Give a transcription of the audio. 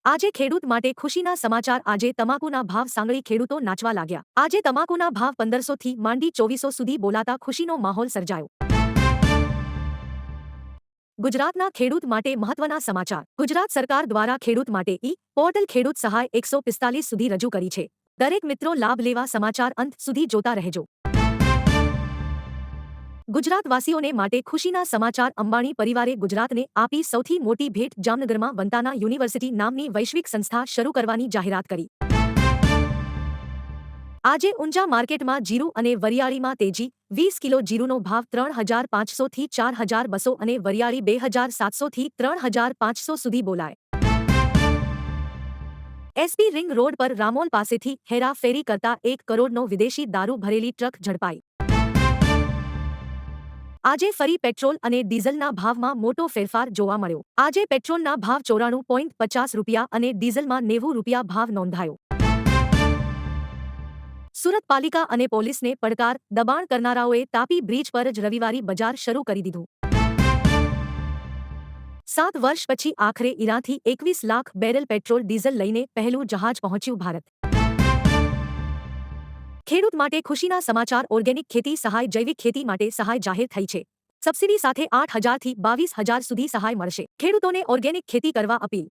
આજે ખેડૂત માટે ખુશીના સમાચાર આજે તમાકુના ભાવ સાંગળી ખેડૂતો નાચવા લાગ્યા આજે તમાકુના ભાવ 1500 થી માંડી 2400 સુધી બોલાતા ખુશીનો માહોલ સર્જાયો ગુજરાતના ખેડૂત માટે મહત્વના સમાચાર ગુજરાત સરકાર દ્વારા ખેડૂત માટે પોર્ટલ ખેડૂત સહાય 145 સુધી રજૂ કરી છે દરેક મિત્રો લાભ લેવા સમાચાર અંત સુધી જોતા રહેજો ગુજરાતવાસીઓને માટે ખુશીના સમાચાર અંબાણી પરિવારે ગુજરાતને આપી સૌથી મોટી ભેટ જામનગરમાં વંતાના યુનિવર્સિટી નામની વૈશ્વિક સંસ્થા શરૂ કરવાની જાહેરાત કરી આજે ઊંઝા માર્કેટમાં જીરું અને વરિયાળીમાં તેજી 20 કિલો જીરુંનો ભાવ 3500 થી 4200 અને વરિયાળી 2700 થી 3500 સુધી બોલાય એસપી રિંગ રોડ પર રામોલ પાસેથી હેરાફેરી કરતા 1 કરોડનો વિદેશી દારૂ ભરેલી ટ્રક ઝડપાઈ આજે ફરી પેટ્રોલ અને ડીઝલના ભાવમાં મોટો ફેરફાર જોવા મળ્યો આજે પેટ્રોલના ભાવ 94.50 રૂપિયા અને ડીઝલમાં 90 રૂપિયા ભાવ નોંધાયો સુરત પાલિકા અને પોલીસને પડકાર દબાણ કરનારાઓએ તાપી બ્રિજ પર જ રવિવારી બજાર શરૂ કરી દીધું 7 વર્ષ પછી આખરે ઈરાનથી 21 લાખ બેરલ પેટ્રોલ ડીઝલ લઈને પહેલું જહાજ પહોંચ્યું ભારત ખેડૂત માટે ખુશીના સમાચાર ઓર્ગેનિક ખેતી સહાય જૈવિક ખેતી માટે સહાય જાહેર થઈ છે સબસિડી સાથે 8000 થી 22000 સુધી સહાય મળશે ખેડૂતોને ઓર્ગેનિક ખેતી કરવા અપીલ